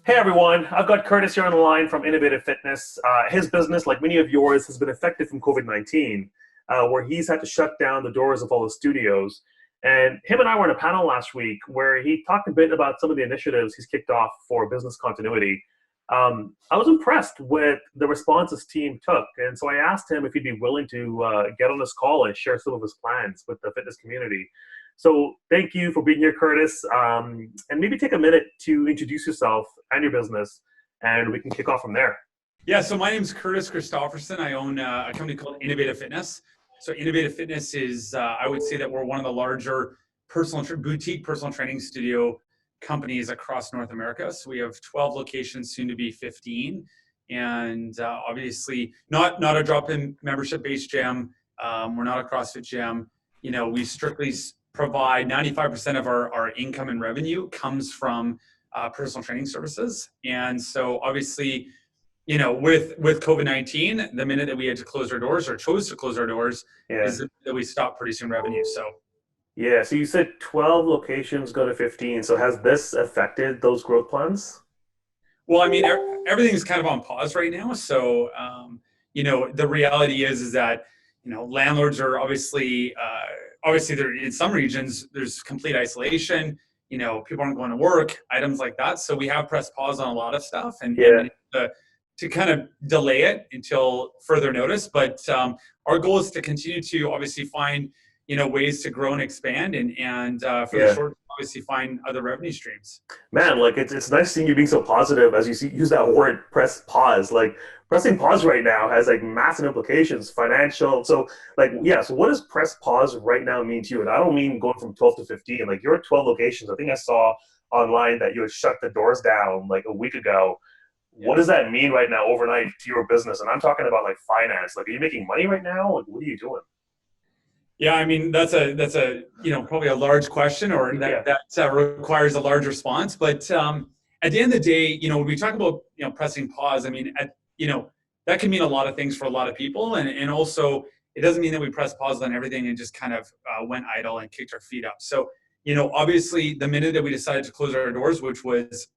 Hey everyone, I've got Curtis here on the line from Innovative Fitness. His business, like many of yours, has been affected from COVID-19, where he's had to shut down the doors of all the studios. And him and I were on a panel last week where he talked a bit about some of the initiatives he's kicked off for business continuity. I was impressed with the response his team took, and so I asked him if he'd be willing to get on this call and share some of his plans with the fitness community. So thank you for being here, Curtis. And maybe take a minute to introduce yourself and your business, and we can kick off from there. Yeah, so my name is Curtis Christopherson. I own a company called Innovative Fitness. So Innovative Fitness is, I would say that we're one of the larger boutique personal training studio companies across North America. So we have 12 locations, soon to be 15. And obviously not a drop-in membership-based gym. We're not a CrossFit gym. We strictly provide 95% of our income and revenue comes from personal training services. And so obviously, with COVID-19, the minute that we had to close our doors or chose to close our doors Yeah. is that we stopped producing revenue. So, Yeah. So you said 12 locations go to 15. So has this affected those growth plans? well, I mean, everything's kind of on pause right now. So, the reality is that, landlords are obviously they're in some regions, there's complete isolation, people aren't going to work, items like that. So we have pressed pause on a lot of stuff Yeah. to kind of delay it until further notice. But our goal is to continue to obviously find, ways to grow and expand and for the Yeah. short, obviously find other revenue streams. Man, like it's nice seeing you being so positive as you use that word press pause. Like pressing pause right now has like massive implications, financial. So like yeah, so what does press pause right now mean to you? And I don't mean going from 12 to 15. Like you're at 12 locations. I think I saw online that you had shut the doors down like a week ago. Yeah. What does that mean right now overnight to your business? And I'm talking about like finance. Like are you making money right now? Like what are you doing? Yeah, I mean that's a probably a large question, or Yeah. that requires a large response. But at the end of the day, when we talk about pressing pause, I mean that can mean a lot of things for a lot of people, and also it doesn't mean that we press pause on everything and just kind of went idle and kicked our feet up. So obviously the minute that we decided to close our doors, which was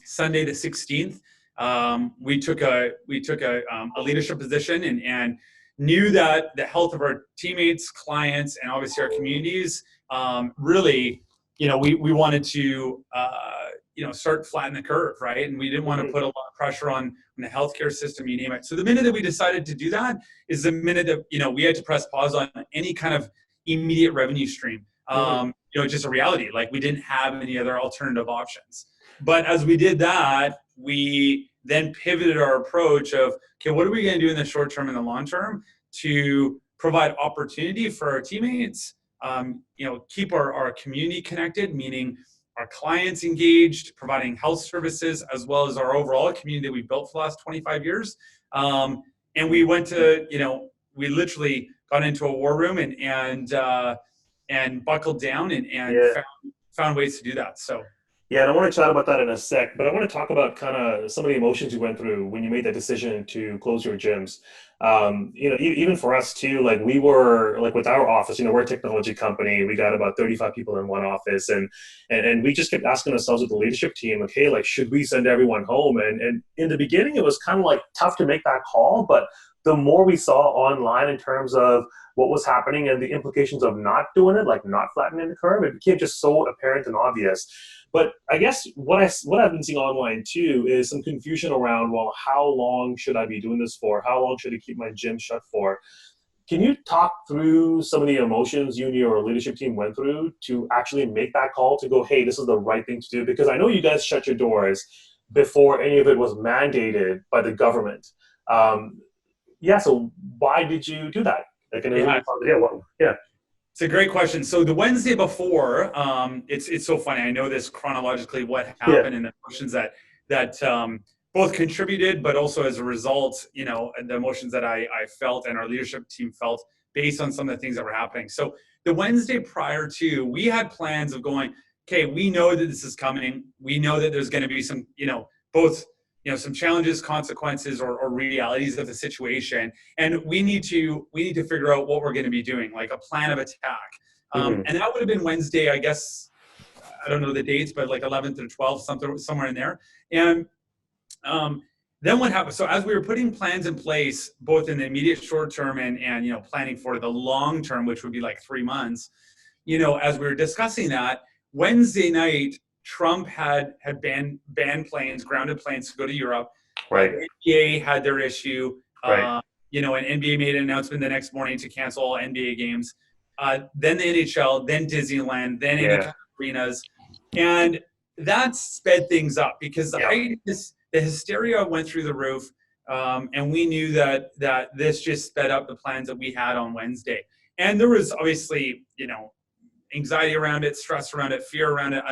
Sunday the 16th, we took a leadership position and knew that the health of our teammates, clients, and obviously our communities really, we wanted to start flatten the curve, right? And we didn't want to Hmm. put a lot of pressure on the healthcare system, you name it. So the minute that we decided to do that is the minute that we had to press pause on any kind of immediate revenue stream. Hmm. Just a reality. Like we didn't have any other alternative options. But as we did that, we then pivoted our approach of, okay, what are we going to do in the short term and the long term to provide opportunity for our teammates, keep our community connected, meaning our clients engaged, providing health services, as well as our overall community that we built for the last 25 years. And we went to, we literally got into a war room and buckled down and Yeah. found ways to do that. So. Yeah, and I want to chat about that in a sec, but I want to talk about kind of some of the emotions you went through when you made that decision to close your gyms. Even for us too, like we were like with our office, we're a technology company. We got about 35 people in one office, and we just kept asking ourselves with the leadership team, like, hey, like, should we send everyone home? And in the beginning, it was kind of like tough to make that call, but the more we saw online in terms of what was happening and the implications of not doing it, like not flattening the curve, it became just so apparent and obvious. But I guess what I've been seeing online too is some confusion around, well, how long should I be doing this for? How long should I keep my gym shut for? Can you talk through some of the emotions you and your leadership team went through to actually make that call to go, hey, this is the right thing to do? Because I know you guys shut your doors before any of it was mandated by the government. Um, yeah, so why did you do that? Like, Yeah, yeah, well, yeah, it's a great question. So the Wednesday before, it's so funny. I know this chronologically, what yeah. happened and the emotions that both contributed, but also as a result, the emotions that I felt and our leadership team felt based on some of the things that were happening. So the Wednesday prior to, we had plans of going, okay, we know that this is coming. We know that there's going to be some, both some challenges, consequences, or realities of the situation, and we need to figure out what we're going to be doing, like a plan of attack. Hmm. And that would have been Wednesday, I guess. I don't know the dates, but like 11th or 12th, somewhere in there. And then what happened? So as we were putting plans in place, both in the immediate short term and planning for the long term, which would be like 3 months, as we were discussing that, Wednesday night, Trump had banned planes, grounded planes to go to Europe. Right. NBA had their issue. Right. And NBA made an announcement the next morning to cancel all NBA games. Then the NHL, then Disneyland, then any kind of arenas. And that sped things up because the hysteria went through the roof. And we knew that this just sped up the plans that we had on Wednesday. And there was obviously, anxiety around it, stress around it, fear around it,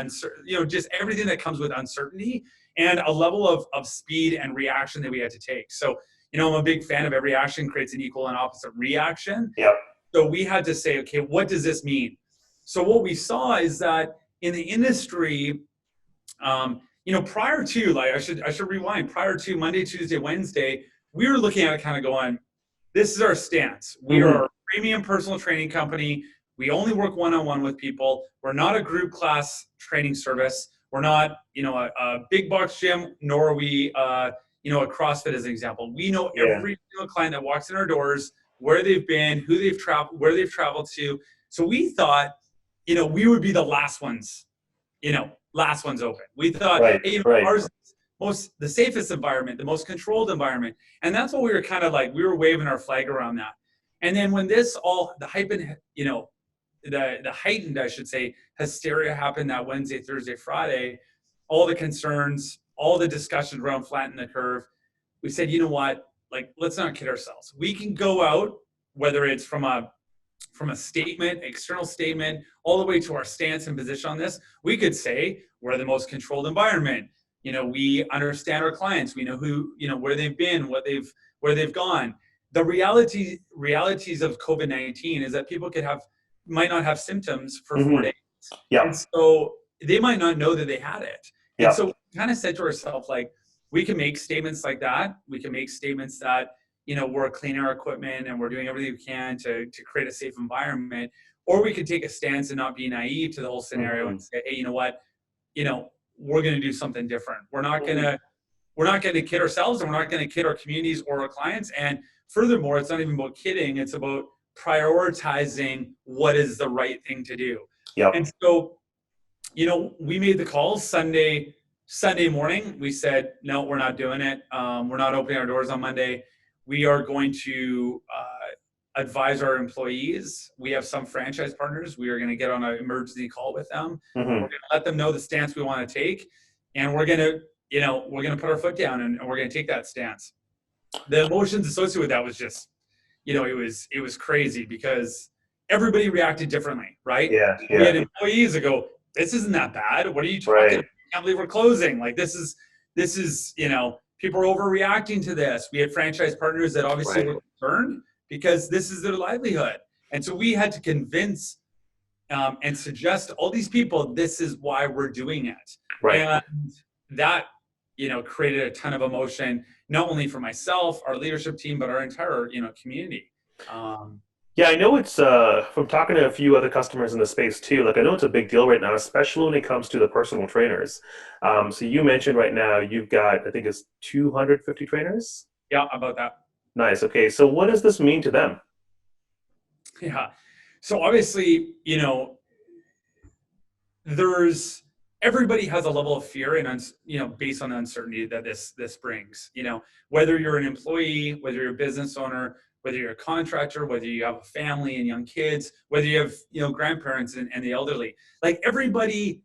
just everything that comes with uncertainty and a level of speed and reaction that we had to take. So, I'm a big fan of every action creates an equal and opposite reaction. Yep. So we had to say, okay, what does this mean? So what we saw is that in the industry, prior to, like, I should rewind, prior to Monday, Tuesday, Wednesday, we were looking at it kind of going, this is our stance. We are a premium personal training company. We only work one-on-one with people. We're not a group class training service. We're not, a big box gym, nor are we, a CrossFit as an example. We know every single client that walks in our doors, where they've been, who they've traveled, where they've traveled to. So we thought, we would be the last ones open. We thought, ours is the safest environment, the most controlled environment. And that's what we were kind of like, we were waving our flag around that. And then when this all, the heightened, I should say, hysteria happened that Wednesday, Thursday, Friday, all the concerns, all the discussions around flatten the curve, we said, you know what, like, let's not kid ourselves. We can go out, whether it's from a statement, external statement, all the way to our stance and position on this. We could say we're the most controlled environment. We understand our clients. We know who, where they've been, where they've gone. The realities of COVID-19 is that people might not have symptoms for 4 days. Yeah. And so they might not know that they had it. Yeah. And so we kind of said to ourselves, like, we can make statements like that. We can make statements that, we're cleaning our equipment and we're doing everything we can to create a safe environment. Or we could take a stance and not be naive to the whole scenario and say, hey, you know what, we're going to do something different. We're not going to kid ourselves, and we're not going to kid our communities or our clients. And furthermore, it's not even about kidding. It's about prioritizing what is the right thing to do. Yep. And so, we made the call Sunday morning. We said, no, we're not doing it. We're not opening our doors on Monday. We are going to advise our employees. We have some franchise partners. We are going to get on an emergency call with them. We're going to let them know the stance we want to take. And we're going to put our foot down and we're going to take that stance. The emotions associated with that was just, it was crazy because everybody reacted differently, right? Yeah. We had employees that go, this isn't that bad. What are you talking about? I can't believe we're closing. Like, this is, people are overreacting to this. We had franchise partners that obviously were concerned because this is their livelihood. And so we had to convince and suggest to all these people, this is why we're doing it. Right. And that, created a ton of emotion, not only for myself, our leadership team, but our entire, community. Yeah, I know it's from talking to a few other customers in the space too. Like, I know it's a big deal right now, especially when it comes to the personal trainers. So you mentioned right now you've got, I think it's 250 trainers? Yeah, about that. Nice. Okay. So what does this mean to them? Yeah. So obviously, everybody has a level of fear and, based on the uncertainty that this brings, whether you're an employee, whether you're a business owner, whether you're a contractor, whether you have a family and young kids, whether you have, grandparents and the elderly, like everybody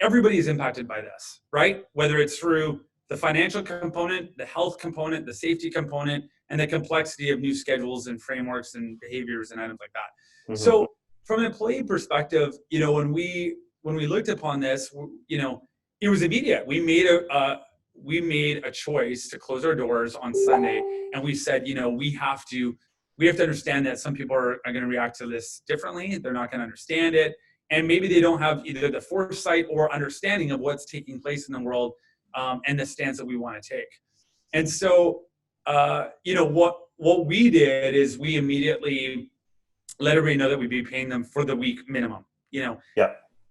is impacted by this, right? Whether it's through the financial component, the health component, the safety component, and the complexity of new schedules and frameworks and behaviors and items like that. So from an employee perspective, when we looked upon this, it was immediate. We made a choice to close our doors on Sunday, and we said, we have to understand that some people are going to react to this differently. They're not going to understand it, and maybe they don't have either the foresight or understanding of what's taking place in the world and the stance that we want to take. And so, what we did is we immediately let everybody know that we'd be paying them for the week minimum.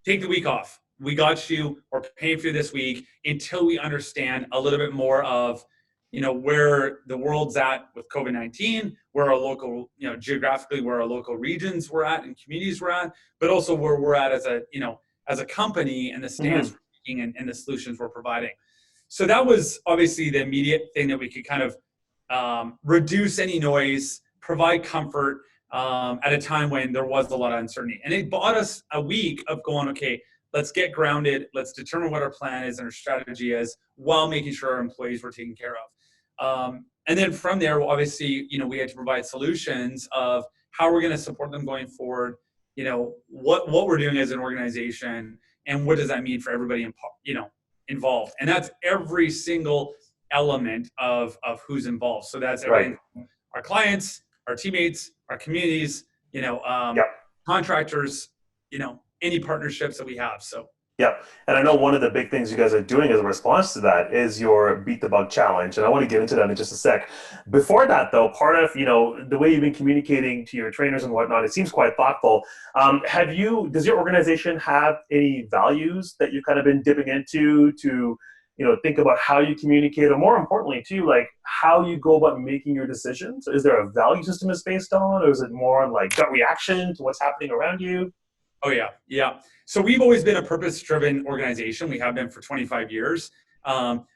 Take the week off. we got you, we're paying for you this week until we understand a little bit more of, where the world's at with COVID-19, where our local, geographically, where our local regions we're at and communities we're at, but also where we're at as a company and the stance Hmm. we're taking and the solutions we're providing. So that was obviously the immediate thing that we could kind of reduce any noise, provide comfort at a time when there was a lot of uncertainty. And it bought us a week of going, okay, let's get grounded, let's determine what our plan is and our strategy is while making sure our employees were taken care of. And then from there, obviously, we had to provide solutions of how we're going to support them going forward, what we're doing as an organization, and what does that mean for everybody, involved. And that's every single element of who's involved. So that's Right. everything from our clients, our teammates, our communities, Yep. contractors, any partnerships that we have. So Yeah, and I know one of the big things you guys are doing as a response to that is your Beat the Bug challenge, and I want to get into that in just a sec. Before that, though, part of the way you've been communicating to your trainers and whatnot, it seems quite thoughtful. Does your organization have any values that you've kind of been dipping into to think about how you communicate, or more importantly, too, like how you go about making your decisions? Is there a value system it's based on, or is it more on like gut reaction to what's happening around you? oh yeah, yeah. So we've always been a purpose-driven organization. We have been for 25 years.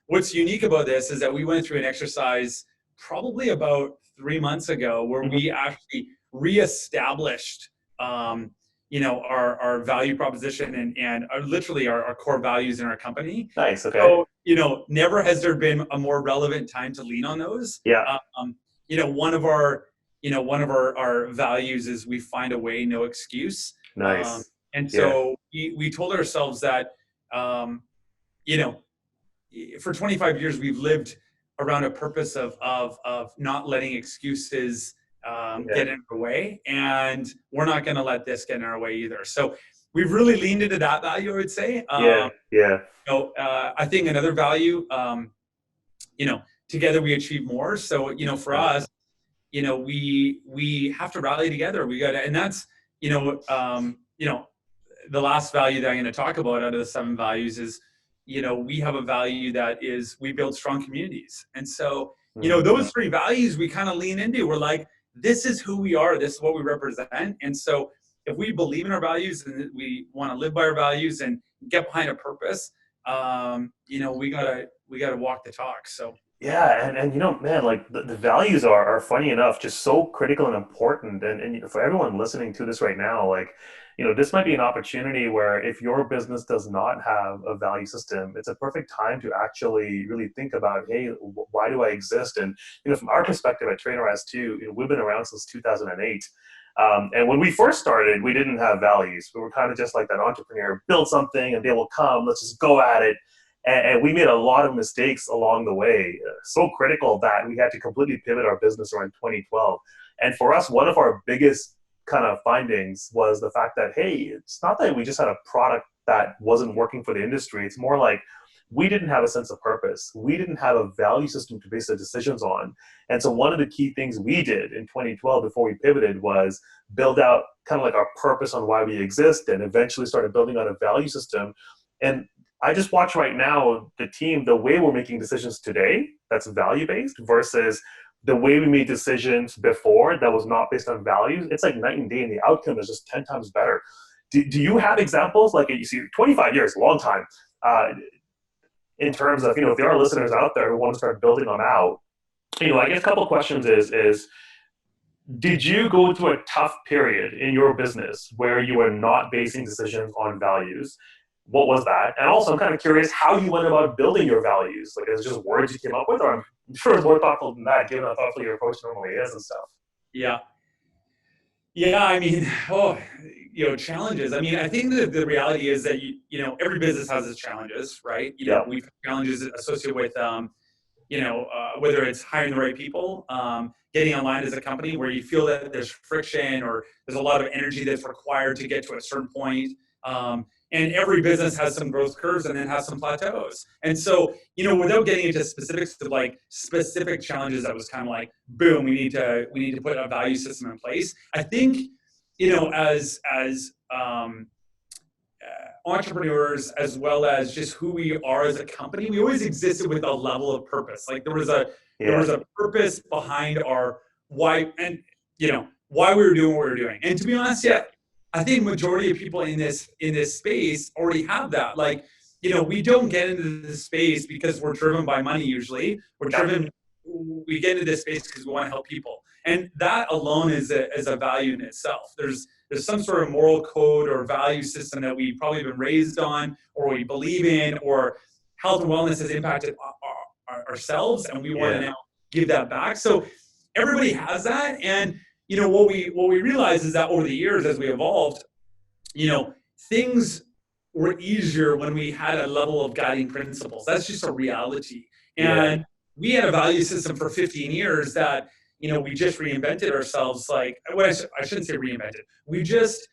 What's unique about this is that we went through an exercise probably about 3 months ago where Hmm. we actually reestablished, our value proposition and literally our core values in our company. Nice. Okay. So, never has there been a more relevant time to lean on those. Yeah. One of our values is we find a way, no excuse. Um, Nice. and Yeah. so we told ourselves that, you know, for 25 years, we've lived around a purpose of not letting excuses Yeah. get in our way. And we're not going to let this get in our way either. So we've really leaned into that value, I would say. Yeah. Yeah. I think another value, together we achieve more. So, for Yeah. us, we have to rally together. We got to, and that's, you know, um, you know, the last value that I'm going to talk about out of the 7 values is, we have a value that is we build strong communities. And so, Mm. those 3 values we kind of lean into. We're like, this is who we are. This is what we represent. And so if we believe in our values and we want to live by our values and get behind a purpose, we gotta walk the talk. So Yeah, and man, like the values are funny enough, just so critical and important. And for everyone listening to this right now, like, this might be an opportunity where if your business does not have a value system, it's a perfect time to actually really think about, hey, why do I exist? And from our perspective at Trainerize too, we've been around since 2008. And when we first started, we didn't have values. We were kind of just like that entrepreneur, build something and they will come, let's just go at it. And we made a lot of mistakes along the way, so critical that we had to completely pivot our business around 2012. And for us, one of our biggest kind of findings was the fact that, hey, it's not that we just had a product that wasn't working for the industry. It's more like we didn't have a sense of purpose. We didn't have a value system to base the decisions on. And so one of the key things we did in 2012 before we pivoted was build out kind of like our purpose on why we exist, and eventually started building out a value system. And I just watch right now the team, the way we're making decisions today that's value based versus the way we made decisions before that was not based on values. It's like night and day, and the outcome is just 10 times better. Do you have examples? Like, you see, 25 years, a long time, in terms of, if there are listeners out there who want to start building them out, I guess a couple of questions is did you go through a tough period in your business where you were not basing decisions on values? What was that? And also, I'm kind of curious how you went about building your values. Like, is it just words you came up with, or I'm sure it's more thoughtful than that, given how thoughtful your approach normally is and stuff. yeah, yeah. I mean, challenges. I mean, I think that the reality is that every business has its challenges, right? Yeah. We've had challenges associated with whether it's hiring the right people, getting online as a company where you feel that there's friction or there's a lot of energy that's required to get to a certain point. And every business has some growth curves and then has some plateaus. And so, without getting into specifics of like specific challenges, that was kind of like, boom, we need to put a value system in place. I think, as entrepreneurs as well as just who we are as a company, we always existed with a level of purpose. Like there Yeah. was a purpose behind our why, and why we were doing what we were doing. And to be honest, Yeah. yeah, I think majority of people in this space already have that. Like, we don't get into this space because we're driven by money usually. We get into this space because we want to help people. And that alone is a value in itself. There's some sort of moral code or value system that we've probably been raised on, or we believe in, or health and wellness has impacted ourselves, and we want to Yeah. now give that back. So everybody has that, and what we realize is that over the years, as we evolved, things were easier when we had a level of guiding principles. That's just a reality. Yeah. And we had a value system for 15 years that we just reinvented ourselves. Like, well, I shouldn't say reinvented. We just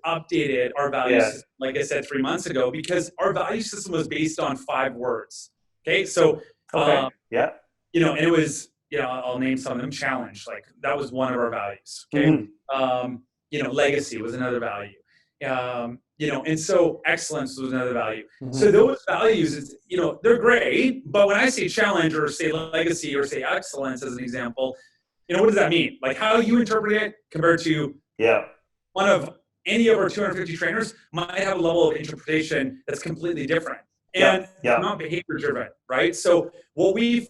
updated our value Yeah. system, like I said 3 months ago, because our value system was based on 5 words. Okay, so Okay. Yeah. and it was, I'll name some of them. Challenge, like that was one of our values. Okay, Hmm. legacy was another value. And so excellence was another value. So Hmm. those values, they're great. But when I say challenge or say legacy or say excellence as an example, what does that mean? Like how you interpret it compared to Yeah. one of any of our 250 trainers might have a level of interpretation that's completely different. Yeah. And it's Yeah. not behavior driven, right? So what we've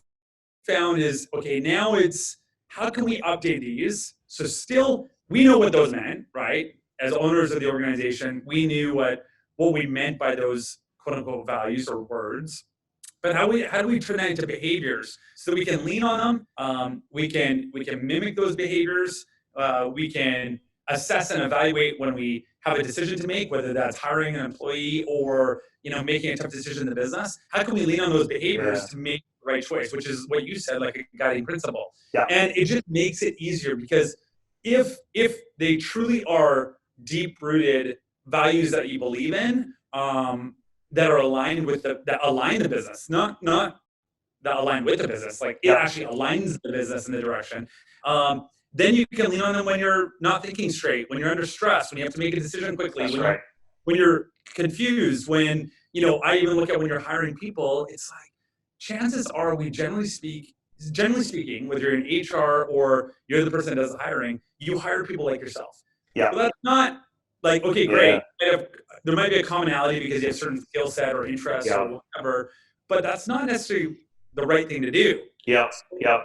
found is, okay, now it's how can we update these? So still, we know what those meant, right? As owners of the organization, we knew what we meant by those quote unquote values or words. But how do we turn that into behaviors so that we can lean on them? We can mimic those behaviors. We can assess and evaluate when we have a decision to make, whether that's hiring an employee or making a tough decision in the business. How can we lean on those behaviors Yeah. to make the right choice, which is what you said, like a guiding principle. Yeah. And it just makes it easier because if they truly are deep rooted values that you believe in, that are aligned with that align the business, not that align with the business, like it Yeah. actually aligns the business in the direction. Then you can lean on them when you're not thinking straight, when you're under stress, when you have to make a decision quickly, That's when right. you're confused, when I even look at when you're hiring people, it's like chances are generally speaking, whether you're in HR or you're the person that does the hiring, you hire people like yourself. Yeah. So that's not like, okay, Yeah. great. There might be a commonality because you have certain skill set or interests Yeah. or whatever, but that's not necessarily the right thing to do. Yeah. Yeah.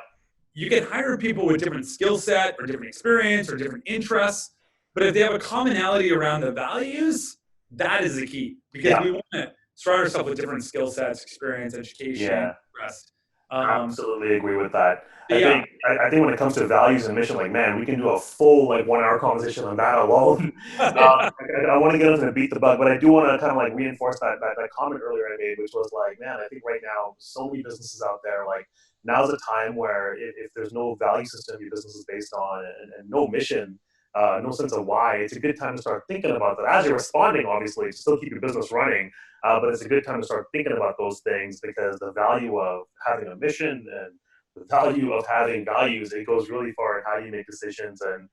You can hire people with different skill set or different experience or different interests, but if they have a commonality around the values, that is the key because Yeah. we want to surround ourselves with different skill sets, experience, education, Yeah. interest. Absolutely agree with that. I Yeah, think I think when it comes to values and mission, like man, we can do a full like 1 hour conversation on that alone. I want to get into the beat the bug, but I do want to kind of like reinforce that comment earlier I made, which was like, man, I think right now so many businesses out there, like now's the time where if there's no value system your business is based on and no mission, no sense of why, it's a good time to start thinking about that as you're responding, obviously, to still keep your business running. But it's a good time to start thinking about those things because the value of having a mission and the value of having values, it goes really far in how you make decisions. And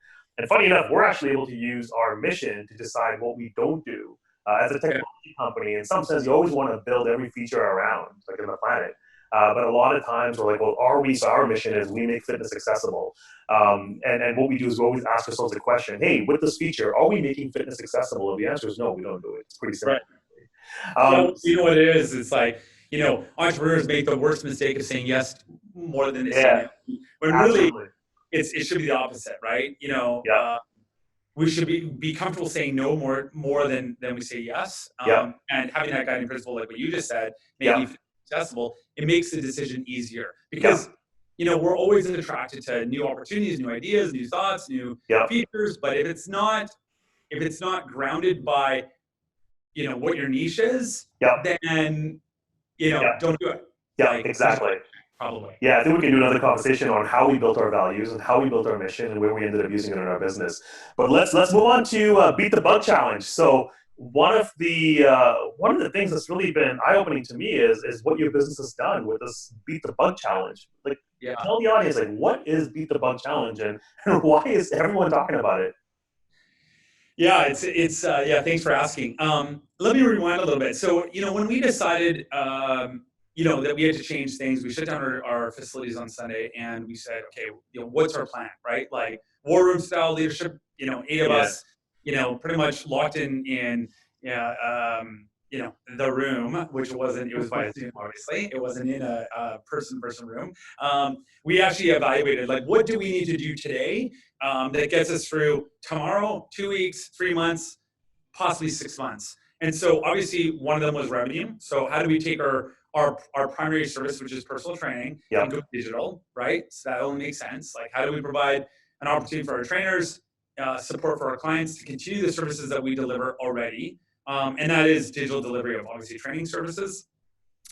funny enough, we're actually able to use our mission to decide what we don't do. As a yeah, technology company, in some sense, you always want to build every feature around, like in the planet. But a lot of times we're like, well, are we? So our mission is we make fitness accessible. And what we do is we always ask ourselves the question, hey, with this feature, are we making fitness accessible? If the answer is no, we don't do it. It's pretty simple. right. Um, Well, you know what it is? It's like, entrepreneurs make the worst mistake of saying yes more than they say yeah, no. When really absolutely. it should be the opposite, right? Yeah, We should be comfortable saying no more than we say yes. yeah, And having that guiding principle, like what you just said, yeah, making it accessible, it makes the decision easier yeah, because we're always attracted to new opportunities, new ideas, new thoughts, new yeah, features. But if it's not grounded by what your niche is, yeah, then yeah, don't do it. yeah, Like exactly. probably. Yeah, I think we can do another conversation on how we built our values and how we built our mission and where we ended up using it in our business. But let's move on to beat the bug challenge. So one of the things that's really been eye opening to me is what your business has done with this beat the bug challenge. Like, Yeah. tell the audience like what is beat the bug challenge and why is everyone talking about it? Yeah, yeah, thanks for asking. Let me rewind a little bit. So, when we decided, that we had to change things, we shut down our facilities on Sunday, and we said, okay, what's our plan, right? Like war room style leadership, eight of Yeah. us, pretty much locked in, yeah, the room, which it was via Zoom, obviously. It wasn't in a person room. We actually evaluated, like, what do we need to do today that gets us through tomorrow, 2 weeks, 3 months, possibly 6 months. And so obviously one of them was revenue. So how do we take our primary service, which is personal training, and Yep. go digital, right? So that only makes sense. Like, how do we provide an opportunity for our trainers, support for our clients to continue the services that we deliver already? And that is digital delivery of obviously training services.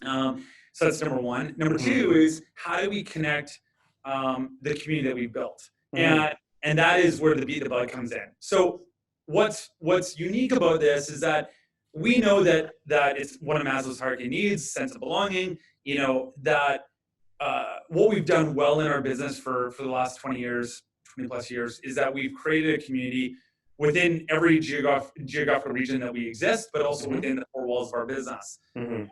So that's number one. Number two is, how do we connect the community that we've built? And that is where the beat the bug comes in. So what's unique about this is that we know that it's one of Maslow's hierarchy needs, sense of belonging. That what we've done well in our business for the last 20 plus years, is that we've created a community within every geographical region that we exist, but also within the four walls of our business.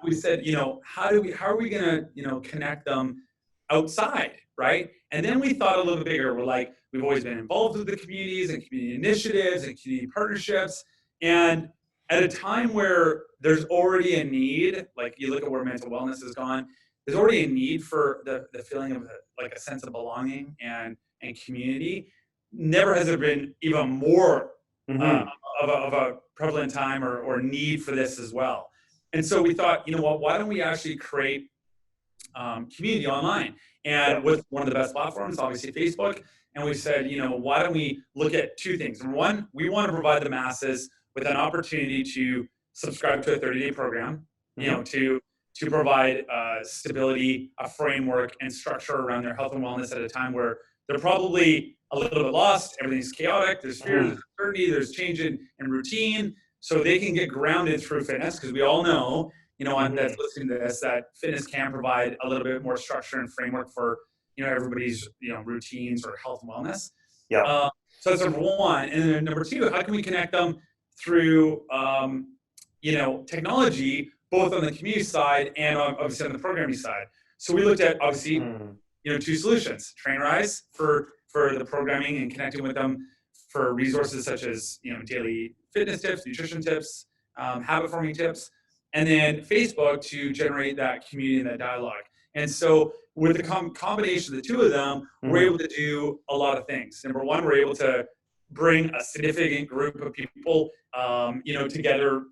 We said, how are we going to, connect them outside, right? And then we thought a little bigger. We're like, we've always been involved with the communities and community initiatives and community partnerships. And at a time where there's already a need, like you look at where mental wellness has gone, there's already a need for the feeling of like a sense of belonging and community. Never has there been even more of a prevalent time or need for this as well. And so we thought, why don't we actually create community online? And with one of the best platforms, obviously Facebook. And we said, why don't we look at two things? Number one, we want to provide the masses with an opportunity to subscribe to a 30-day program, to provide stability, a framework, and structure around their health and wellness at a time where they're probably a little bit lost. Everything's chaotic. There's fear, there's uncertainty, there's change in routine. So they can get grounded through fitness, because we all know, that's listening to this, that fitness can provide a little bit more structure and framework for, everybody's, routines or health and wellness. Yeah. So that's number one. And then number two, how can we connect them through, technology, both on the community side and obviously on the programming side? So we looked at, obviously, two solutions: Trainerize for the programming and connecting with them for resources such as, daily fitness tips, nutrition tips, habit forming tips, and then Facebook to generate that community and that dialogue. And so with the combination of the two of them, we're able to do a lot of things. Number one, we're able to bring a significant group of people, together,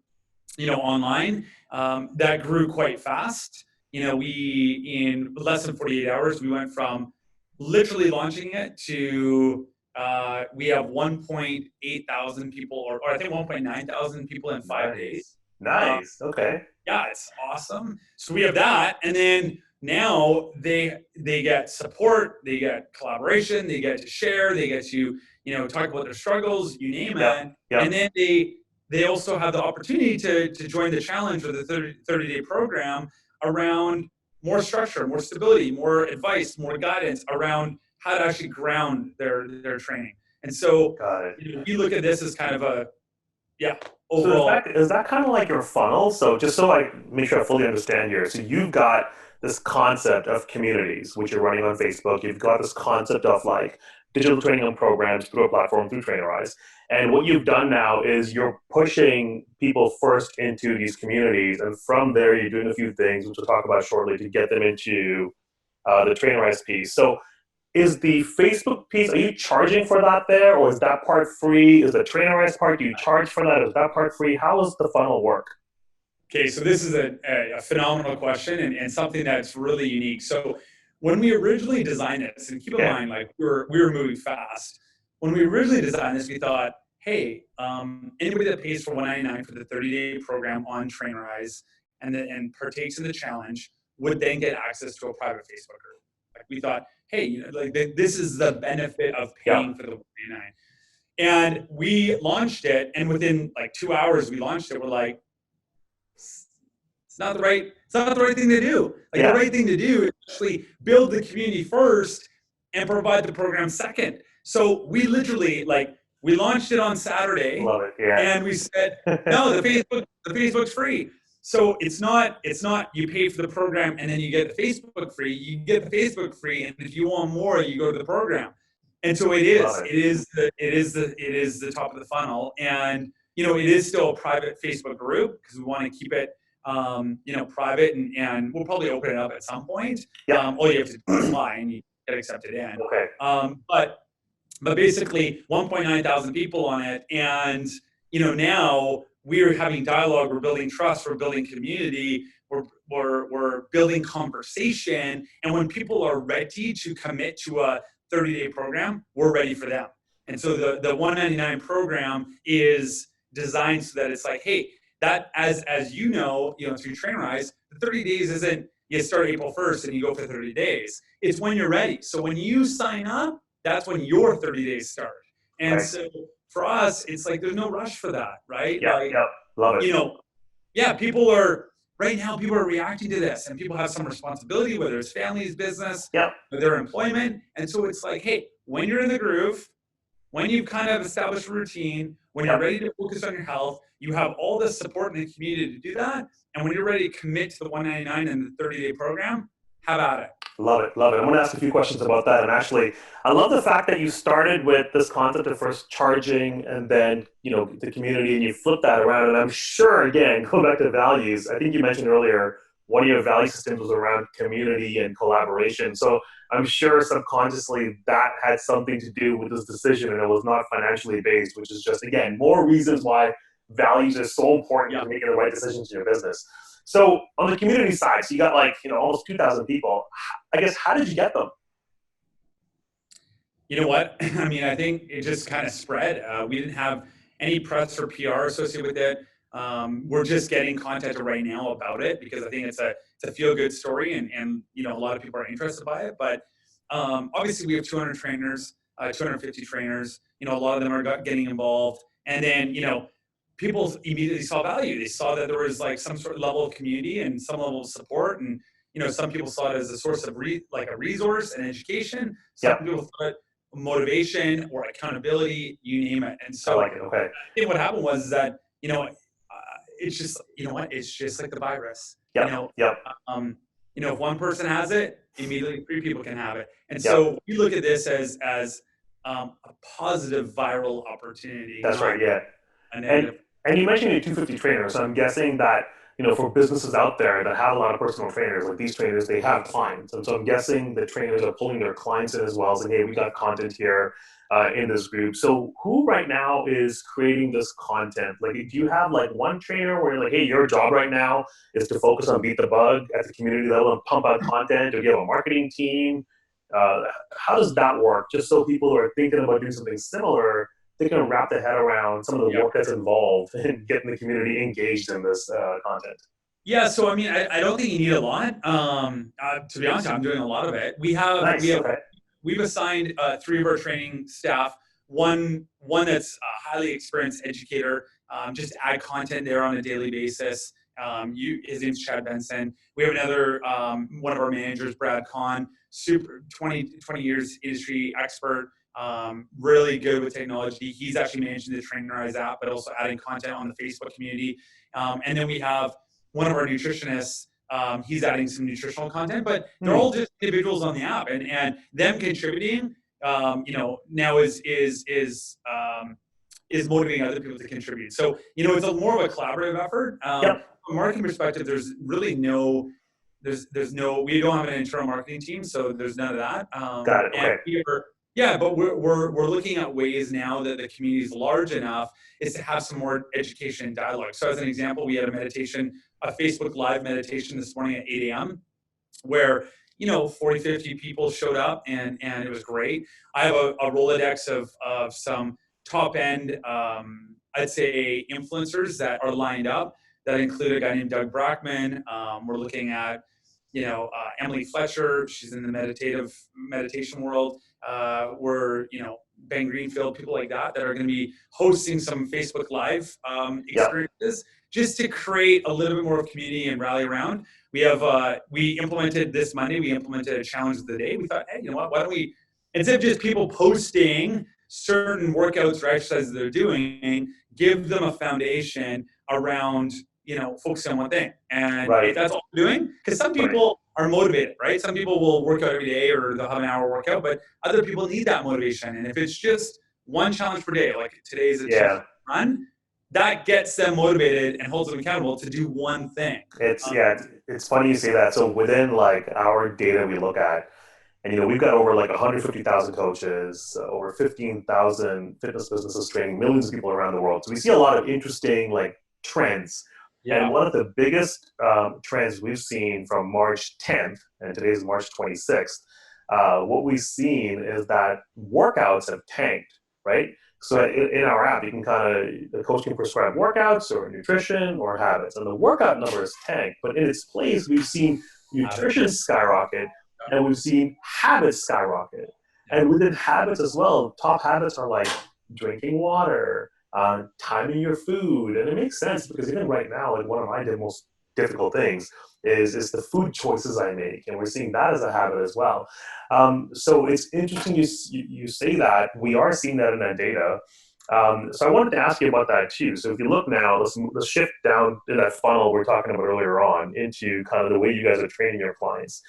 online. That grew quite fast. We, in less than 48 hours, we went from literally launching it to we have 1.8 thousand people, or I think 1.9 thousand people in 5 days. Nice. Okay. Yeah, it's awesome. So we have that, and then now they get support, they get collaboration, they get to share, they get to talk about their struggles, you name it, and then they also have the opportunity to join the challenge or the 30-day program around more structure, more stability, more advice, more guidance around how to actually ground their training. And so you look at this as kind of a overall. So is that kind of like your funnel? So just so I make sure I fully understand here. So you've got this concept of communities, which you're running on Facebook. You've got this concept of like digital training and programs through a platform, through Trainerize. And what you've done now is you're pushing people first into these communities. And from there, you're doing a few things, which we'll talk about shortly, to get them into the Trainerize piece. So is the Facebook piece, are you charging for that there, or is that part free? Is the Trainerize part, do you charge for that? Is that part free? How does the funnel work? Okay, so this is a phenomenal question and something that's really unique. So when we originally designed this, and keep in mind, like we were moving fast. When we originally designed this, we thought, hey, anybody that pays for $199 for the 30-day program on Trainerize and partakes in the challenge would then get access to a private Facebook group. Like we thought, hey, this is the benefit of paying for the $199. And we launched it, and within like 2 hours we launched it. We're like, it's not the right thing to do. The right thing to do is actually build the community first and provide the program second. So we literally We launched it on Saturday, Love it. Yeah. and we said, no, the Facebook's free. So it's not you pay for the program and then you get the Facebook free. You get the Facebook free, and if you want more, you go to the program. And so it Love is. it. It is the top of the funnel, and it is still a private Facebook group because we want to keep it private, and we'll probably open it up at some point. Yeah. All you have to do is apply and you get accepted in. Okay. But basically 1.9 thousand people on it, and now we're having dialogue, we're building trust, we're building community, we're building conversation, and when people are ready to commit to a 30-day program, we're ready for them. And so the 199 program is designed so that it's like, hey, that as through Trainerize, the 30 days isn't you start April 1st and you go for 30 days. It's when you're ready. So when you sign up, that's when your 30 days start. And Right. so for us, it's like there's no rush for that, right? Yeah. Like, Yeah. Love it. people are right now, people are reacting to this, and people have some responsibility, whether it's families, business, Yep. their employment. And so it's like, hey, when you're in the groove, when you've kind of established a routine, when you're Yep. ready to focus on your health, you have all the support in the community to do that. And when you're ready to commit to the 199 and the 30-day program, have at it. Love it. Love it. I'm going to ask a few questions about that. And actually, I love the fact that you started with this concept of first charging and then, the community, and you flip that around. And I'm sure, again, go back to values. I think you mentioned earlier, one of your value systems was around community and collaboration. So I'm sure subconsciously that had something to do with this decision, and it was not financially based, which is just, again, more reasons why values are so important to making the right decisions in your business. So on the community side, so you got almost 2,000 people. I guess, how did you get them? You know what? I mean, I think it just kind of spread. We didn't have any press or PR associated with it. We're just getting content right now about it because I think it's a feel good story, and a lot of people are interested by it. But obviously, we have 200 trainers, 250 trainers. A lot of them are getting involved, and then people immediately saw value. They saw that there was like some sort of level of community and some level of support, and some people saw it as a source of like a resource and education. Some people saw it motivation or accountability, you name it. And so I like it. Okay. I think what happened was that it's just it's just like the virus. Yep. If one person has it, immediately 3 people can have it. And so we look at this as a positive viral opportunity. That's right. Yeah. A negative. And you mentioned your 250 trainers, so I'm guessing that, for businesses out there that have a lot of personal trainers, like these trainers, they have clients. And so I'm guessing the trainers are pulling their clients in as well, saying, hey, we got content here in this group. So who right now is creating this content? Like, do you have like one trainer where you're like, hey, your job right now is to focus on beat the bug at the community level and pump out content, or do you have a marketing team? How does that work? Just so people who are thinking about doing something similar, they can wrap their head around some of the work that's involved in getting the community engaged in this content. Yeah, so I mean, I don't think you need a lot. To be honest, I'm doing a lot of it. We've assigned 3 of our training staff. One that's a highly experienced educator, just to add content there on a daily basis. His name's Chad Benson. We have another one of our managers, Brad Kahn, super 20 years industry expert. Really good with technology. He's actually managing the Trainerize app, but also adding content on the Facebook community. And then we have one of our nutritionists. He's adding some nutritional content, but they're all just individuals on the app, and them contributing. Now is motivating other people to contribute. So it's more of a collaborative effort. From a marketing perspective, there's really no. We don't have an internal marketing team, so there's none of that. Got it. Okay. But we're looking at ways now that the community is large enough is to have some more education and dialogue. So as an example, we had a Facebook Live meditation this morning at 8 a.m. where 40, 50 people showed up, and it was great. I have a Rolodex of some top end, I'd say, influencers that are lined up that include a guy named Doug Brackman. We're looking at Emily Fletcher. She's in the meditation world. We're Ben Greenfield, people like that are going to be hosting some Facebook Live experiences just to create a little bit more of community and rally around. We implemented this Monday. We implemented a challenge of the day. We thought, hey, you know what? Why don't we, instead of just people posting certain workouts or exercises they're doing, give them a foundation around, focusing on one thing. And if Right. that's all they're doing, because some Right. people are motivated, right? Some people will work out every day or they'll have an hour workout, but other people need that motivation. And if it's just one challenge per day, like today's a 2 Yeah. run, that gets them motivated and holds them accountable to do one thing. It's yeah, it's funny you say that. So within like our data we look at, and we've got over like 150,000 coaches, over 15,000 fitness businesses training millions of people around the world. So we see a lot of interesting like trends. And Yeah. one of the biggest trends we've seen from March 10th, and today is March 26th, what we've seen is that workouts have tanked, right? So in our app, you can the coach can prescribe workouts or nutrition or habits, and the workout numbers tank. But in its place, we've seen nutrition skyrocket, and we've seen habits skyrocket. And within habits as well, top habits are like drinking water, timing your food, and it makes sense because even right now, like one of my most difficult things is the food choices I make, and we're seeing that as a habit as well. So it's interesting you say that. We are seeing that in that data. So I wanted to ask you about that too. So if you look now, let's shift down in that funnel we are talking about earlier on into kind of the way you guys are training your clients.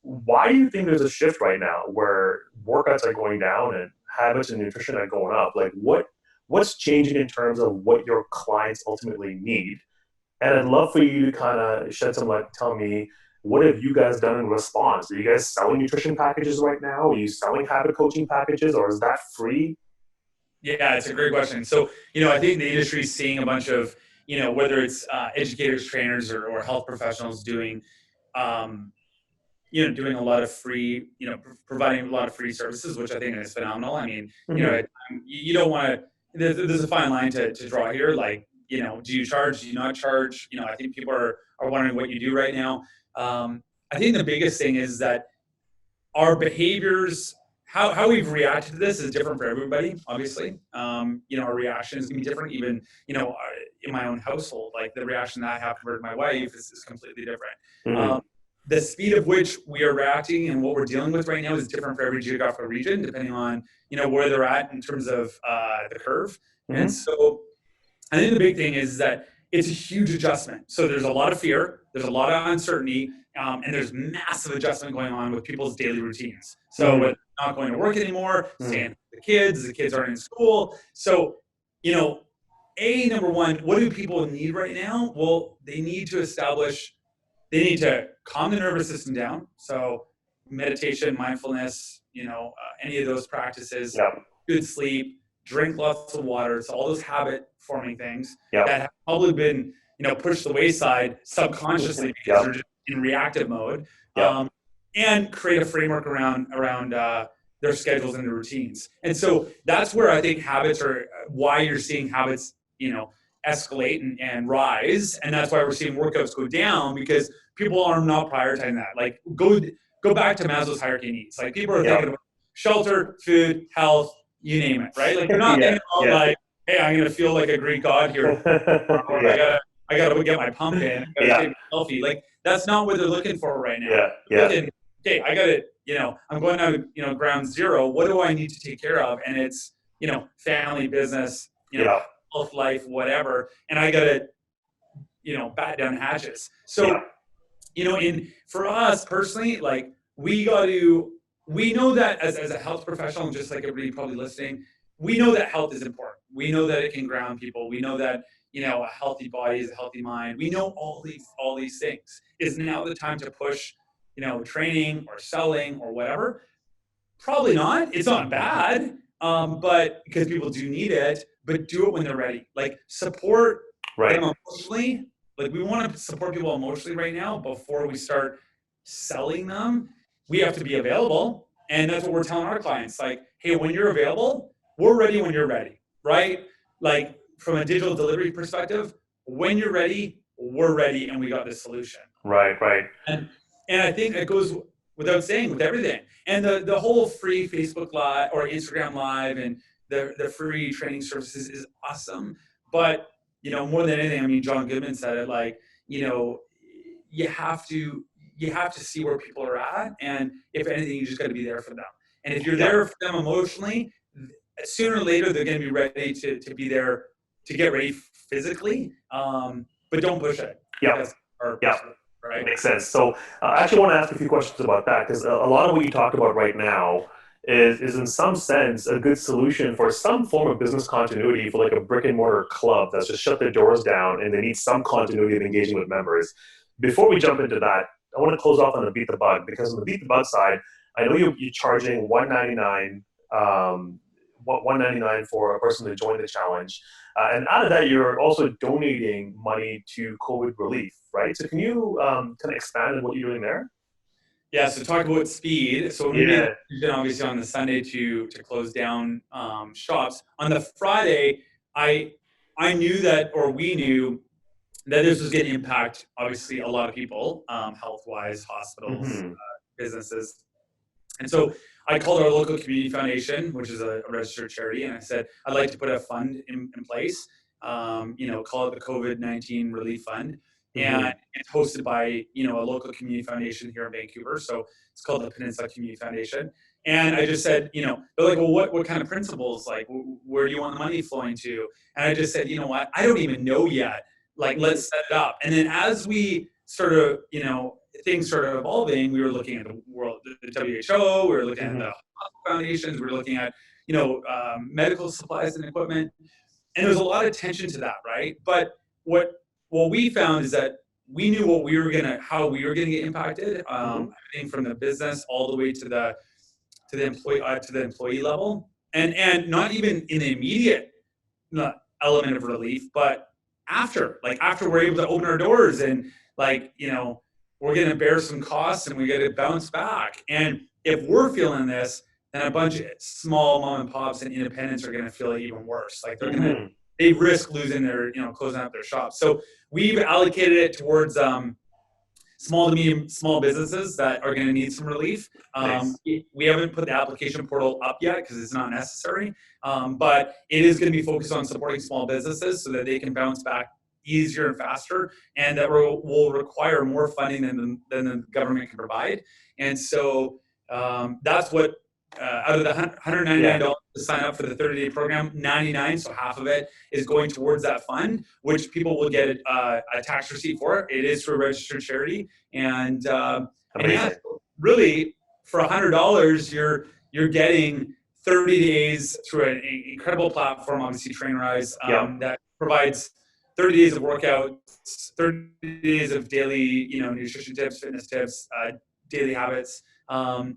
Why do you think there's a shift right now where workouts are going down and habits and nutrition are going up? Like what's changing in terms of what your clients ultimately need? And I'd love for you to kind of shed some light, tell me, what have you guys done in response? Are you guys selling nutrition packages right now? Are you selling habit coaching packages, or is that free? Yeah, it's a great question. So, I think the industry is seeing a bunch of, whether it's educators, trainers, or health professionals doing, doing a lot of free, providing a lot of free services, which I think is phenomenal. I mean, Mm-hmm. you don't want to, there's a fine line to draw here. Like, do you charge, do you not charge? I think people are wondering what you do right now. I think the biggest thing is that our behaviors, how we've reacted to this is different for everybody, obviously. Our reaction is going to be different, even, in my own household. Like the reaction that I have toward my wife is completely different. Mm-hmm. The speed of which we are reacting and what we're dealing with right now is different for every geographical region, depending on, where they're at in terms of the curve. And Mm-hmm. so I think the big thing is that it's a huge adjustment. So there's a lot of fear, there's a lot of uncertainty, and there's massive adjustment going on with people's daily routines. So Mm-hmm. whether not going to work anymore, Mm-hmm. staying with the kids aren't in school. So, number one, what do people need right now? Well, they need to calm the nervous system down. So meditation, mindfulness, any of those practices, Yep. good sleep, drink lots of water. So all those habit forming things Yep. that have probably been, pushed to the wayside subconsciously because Yep. they're just in reactive mode, Yep. and create a framework around their schedules and their routines. And so that's where I think habits are, why you're seeing habits, escalate and rise. And that's why we're seeing workouts go down, because people are not prioritizing that. Like go back to Maslow's hierarchy of needs. Like people are Yep. thinking about shelter, food, health, you name it, right? Like they're not Yeah. thinking about Yeah. like, hey, I'm gonna feel like a Greek god here, or Yeah. I gotta get my pumpkin, I gotta Yeah. take a selfie. Like that's not what they're looking for right now. Yeah. They're Yeah. looking, okay, I gotta, I'm going out, ground zero. What do I need to take care of? And it's, family, business, Yeah. health, life, whatever. And I gotta, bat down hatches. Yeah. So, for us personally, like we know that as a health professional, just like everybody probably listening, we know that health is important. We know that it can ground people. We know that, a healthy body is a healthy mind. We know all these things. Is now the time to push, training or selling or whatever? Probably not. It's not bad, but because people do need it, but do it when they're ready. Like support Right. them emotionally. Like we want to support people emotionally right now before we start selling them. We have to be available, and that's what we're telling our clients. Like, hey, when you're available, we're ready when you're ready, right? Like from a digital delivery perspective, when you're ready, we're ready, and we got the solution. Right. Right. And I think it goes without saying with everything. And the whole free Facebook Live or Instagram Live and the free training services is awesome. But, more than anything, I mean, John Goodman said it, like, you have to see where people are at. And if anything, you just got to be there for them. And if you're Yeah. there for them emotionally, sooner or later they're going to be ready to be there to get ready physically, but don't push it. Yeah. That's our Yeah. perspective, right? Makes sense. So I actually want to ask a few questions about that because a lot of what you talked about right now is in some sense a good solution for some form of business continuity for like a brick and mortar club that's just shut their doors down and they need some continuity of engaging with members. Before we jump into that, I want to close off on the beat the bug because on the beat the bug side, I know you're charging $199 $199 for a person to join the challenge. And out of that, you're also donating money to COVID relief, right? So can you kind of expand on what you're doing there? Yeah, so talk about speed. So when we made the Yeah. decision, obviously on the Sunday to close down shops, on the Friday, I knew that, or we knew that this was going to impact obviously a lot of people, health wise, hospitals, Hmm. businesses, and so I called our local community foundation, which is a registered charity, and I said I'd like to put a fund in place. Call it the COVID-19 Relief Fund, Hmm. and it's hosted by a local community foundation here in Vancouver. So it's called the Peninsula Community Foundation. And I just said, they're like, well, what kind of principles? Like, where do you want the money flowing to? And I just said, you know what? I don't even know yet. Like, let's set it up. And then as we sort of, things started evolving, we were looking at the world, the WHO, we were looking at the Hmm. hospital foundations, we were looking at, medical supplies and equipment. And there's a lot of tension to that, right? But what we found is that we knew how we were gonna get impacted, Hmm. everything from the business all the way to the employee level, and not even in the immediate element of relief, but after we're able to open our doors and we're going to bear some costs and we got to bounce back. And if we're feeling this, then a bunch of small mom and pops and independents are going to feel it even worse. Like Hmm. they risk losing closing out their shops. So we've allocated it towards small to medium small businesses that are going to need some relief. Nice. We haven't put the application portal up yet because it's not necessary, but it is going to be focused on supporting small businesses so that they can bounce back easier and faster, and that will require more funding than the government can provide. And so that's what out of the Yeah. $199 to sign up for the 30-day program, 99, so half of it is going towards that fund, which people will get a tax receipt for. It is for a registered charity, and yeah, Amazing. really for $100, you're getting 30 days through an incredible platform, obviously Trainerize, Yeah. that provides 30 days of workouts, 30 days of daily, nutrition tips, fitness tips, daily habits, and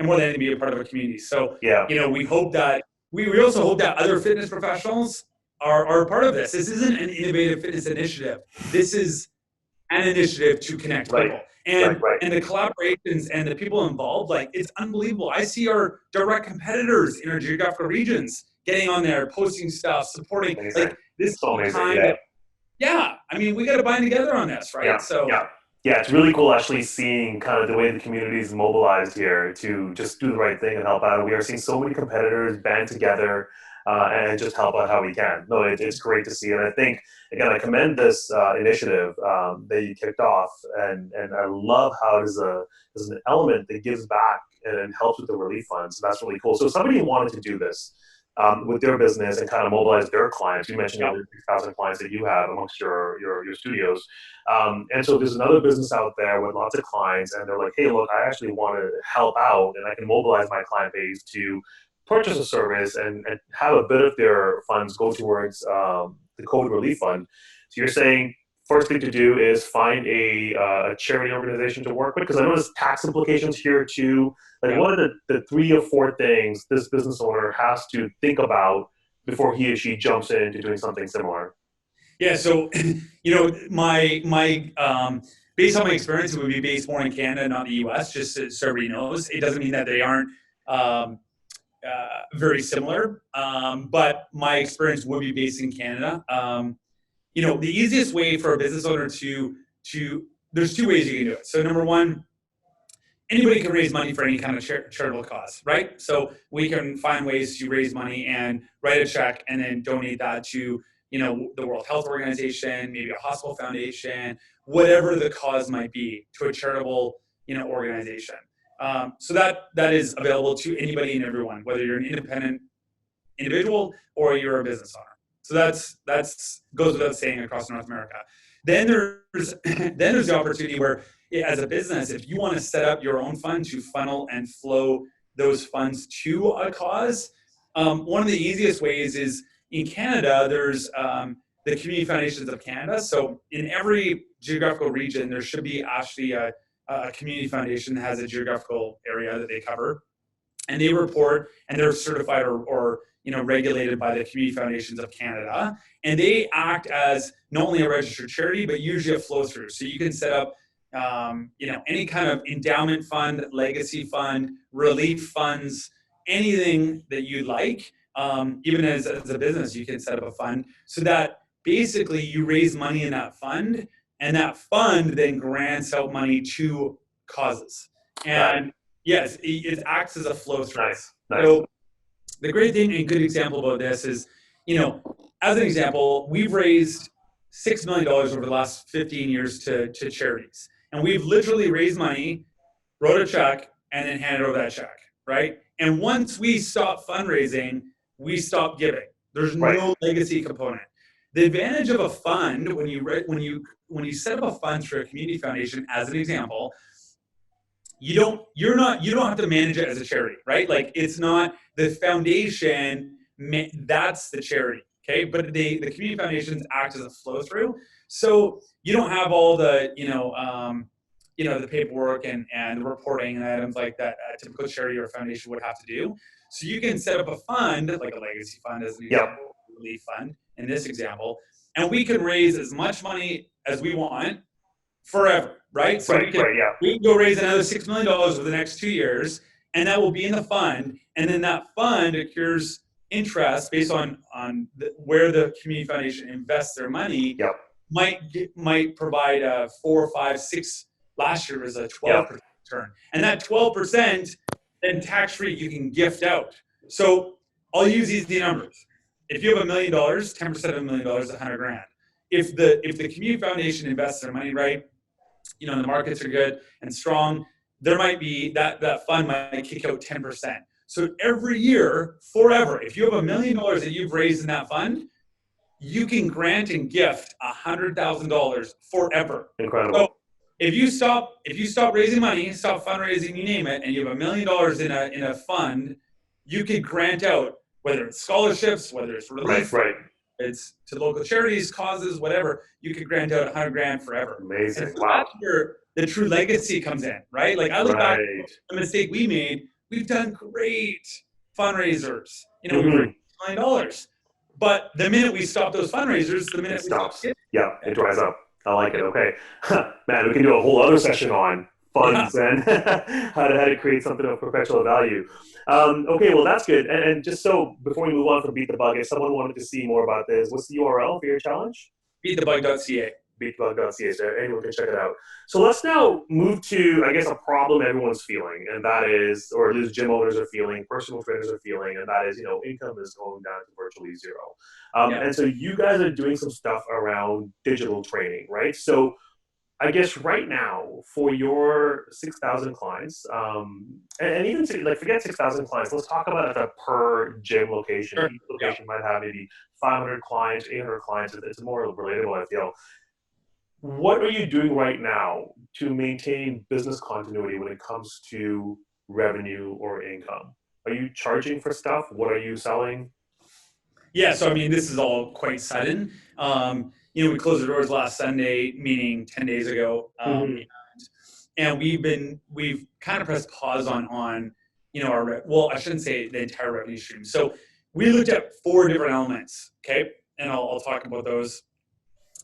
more than anything, be a part of a community. So, Yeah. we hope that we also hope that other fitness professionals are a part of this. This isn't an innovative fitness initiative. This is an initiative to connect Right. people. Right. Right. And the collaborations and the people involved, like it's unbelievable. I see our direct competitors in our geographical regions getting on there, posting stuff, supporting. Amazing. Like this So amazing. time, Yeah. yeah. I mean, we got to bind together on this, right? Yeah. So Yeah. Yeah, it's really cool actually seeing kind of the way the community is mobilized here to just do the right thing and help out. We are seeing so many competitors band together and just help out how we can. No, it's great to see. And I think, again, I commend this initiative that you kicked off. And I love how it is an element that gives back and helps with the relief fund. So that's really cool. So if somebody wanted to do this with their business and kind of mobilize their clients, you mentioned over 6,000 clients that you have amongst your studios. And so there's another business out there with lots of clients, and they're like, hey, look, I actually want to help out, and I can mobilize my client base to purchase a service and have a bit of their funds go towards the COVID relief fund. So you're saying first thing to do is find a charity organization to work with, because I know there's tax implications here too. Like, yeah. what are the 3 or 4 things this business owner has to think about before he or she jumps into doing something similar? Yeah, so my based on my experience, it would be based more in Canada, not the U.S. Just so everybody knows, it doesn't mean that they aren't very similar, but my experience would be based in Canada. The easiest way for a business owner to there's 2 ways you can do it. So number one, anybody can raise money for any kind of charitable cause, right? So we can find ways to raise money and write a check and then donate that to, the World Health Organization, maybe a hospital foundation, whatever the cause might be, to a charitable, organization. So that is available to anybody and everyone, whether you're an independent individual or you're a business owner. So that's goes without saying across North America. Then there's the opportunity where, as a business, if you want to set up your own fund to funnel and flow those funds to a cause, one of the easiest ways is in Canada. There's the Community Foundations of Canada. So in every geographical region, there should be actually a community foundation that has a geographical area that they cover, and they report, and they're certified or regulated by the Community Foundations of Canada, and they act as not only a registered charity, but usually a flow through. So you can set up, any kind of endowment fund, legacy fund, relief funds, anything that you like. Even as a business, you can set up a fund so that basically you raise money in that fund, and that fund then grants out money to causes. And yes, it acts as a flow through. Nice. So the great thing and good example about this is, as an example, we've raised $6 million over the last 15 years to charities. And we've literally raised money, wrote a check, and then handed over that check, right? And once we stop fundraising, we stop giving. There's no legacy component. The advantage of a fund, when you set up a fund through a community foundation, as an example, you don't have to manage it as a charity, right? Like, it's not the foundation, that's the charity, okay? But the community foundations act as a flow through, so you don't have all the the paperwork and the reporting and items like that a typical charity or foundation would have to do. So you can set up a fund, like a legacy fund as an example, relief fund in this example, and we can raise as much money as we want forever, right? So we can go raise another $6 million over the next 2 years, and that will be in the fund, and then that fund accrues interest based on where the community foundation invests their money. Might provide a 4, 5, 6. Last year was a 12% return, and that 12% then tax-free you can gift out. So I'll use easy numbers. If you have $1 million, 10% of $1 million is $100,000. If the community foundation invests their money right, the markets are good and strong, there might be that fund might kick out 10%. So every year, forever, if you have $1 million that you've raised in that fund, you can grant and gift $100,000 forever. Incredible. So if you stop raising money, stop fundraising, you name it, and you have $1 million in a fund, you could grant out, whether it's scholarships, whether it's relief, it's to local charities, causes, whatever, you could grant out $100,000 forever. Amazing. And so that's where the true legacy comes in, right? Like, I look back at the mistake we made. We've done great fundraisers. We've raised $1 million. But the minute we stop those fundraisers, the minute it stops. It dries up. I like it. Okay. Man, we can do a whole other session on funds and how to create something of perpetual value. Okay, well, that's good. And just so before we move on from Beat the Bug, if someone wanted to see more about this, what's the URL for your challenge? Beatthebug.ca. Beatthebug.ca, so anyone can check it out. So let's now move to, I guess, a problem everyone's feeling, and that is, or at least gym owners are feeling, personal trainers are feeling, and that is, income is going down to virtually zero. And so you guys are doing some stuff around digital training, right? So I guess right now for your 6,000 clients, and even forget 6,000 clients, let's talk about a per gym location. Each location might have maybe 500 clients, 800 clients. It's more relatable, I feel. What are you doing right now to maintain business continuity when it comes to revenue or income? Are you charging for stuff? What are you selling? Yeah, so I mean, this is all quite sudden. We closed the doors last Sunday, meaning 10 days ago, and we've kind of pressed pause on I shouldn't say the entire revenue stream. So we looked at 4 different elements, okay, and I'll talk about those.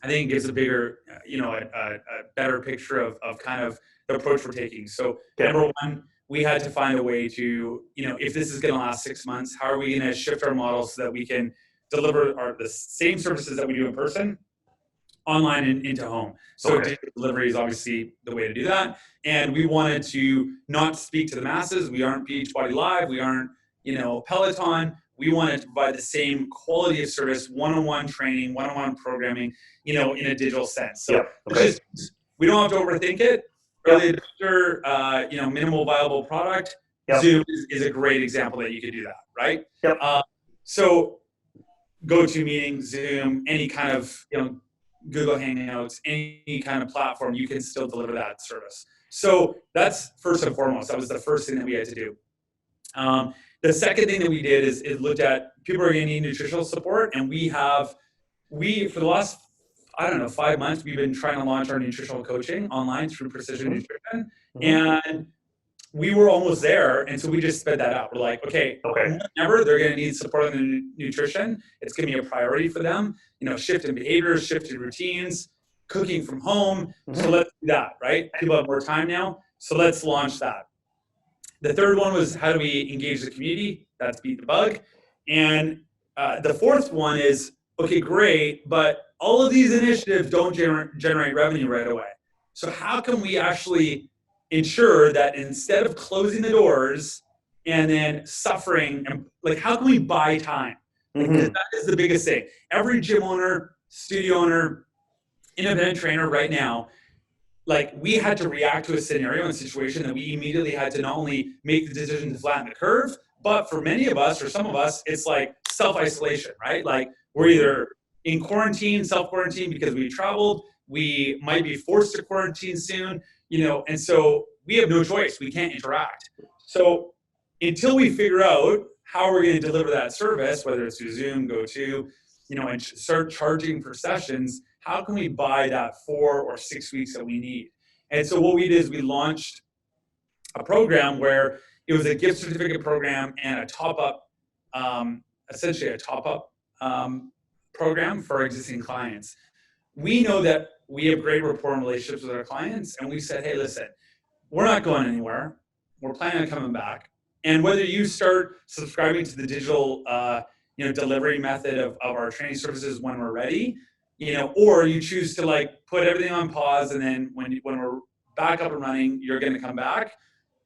I think it gives a bigger, a better picture of kind of the approach we're taking. So number one, we had to find a way to, if this is going to last 6 months, how are we going to shift our model so that we can deliver the same services that we do in person, online and into home. So digital delivery is obviously the way to do that. And we wanted to not speak to the masses. We aren't Beachbody Live. We aren't, Peloton. We wanted to provide the same quality of service, one-on-one training, one-on-one programming, in a digital sense. So we don't have to overthink it. Early adopter, minimal viable product. Zoom is a great example that you could do that, right? So GoToMeeting, Zoom, any kind of, Google Hangouts, any kind of platform, you can still deliver that service. So that's first and foremost. That was the first thing that we had to do. The second thing that we did is looked at people are going to need nutritional support, and we for the last, I don't know, 5 months, we've been trying to launch our nutritional coaching online through Precision Nutrition, and we were almost there, and so we just sped that out. We're like, okay, whenever they're going to need support in the nutrition, it's going to be a priority for them. Shift in behaviors, shift in routines, cooking from home. So let's do that, right? People have more time now, so let's launch that. The third one was how do we engage the community? That's beat the bug. And the fourth one is, okay, great, but all of these initiatives don't generate revenue right away. So how can we actually ensure that instead of closing the doors and then suffering, and like, how can we buy time? Because that is the biggest thing. Every gym owner, studio owner, independent trainer right now, like, we had to react to a scenario and situation that we immediately had to not only make the decision to flatten the curve, but for many of us, or some of us, it's like self-isolation, right? Like, we're either in quarantine, self-quarantine because we traveled, we might be forced to quarantine soon, and so we have no choice. We can't interact. So until we figure out how we're going to deliver that service, whether it's through Zoom, GoTo, and start charging for sessions, how can we buy that 4 or 6 weeks that we need? And so what we did is we launched a program where it was a gift certificate program and a top-up, essentially a top-up program for our existing clients. We know that we have great rapport and relationships with our clients, and we said, hey, listen, we're not going anywhere. We're planning on coming back. And whether you start subscribing to the digital delivery method of our training services when we're ready, or you choose to like put everything on pause, and then when we're back up and running, you're going to come back.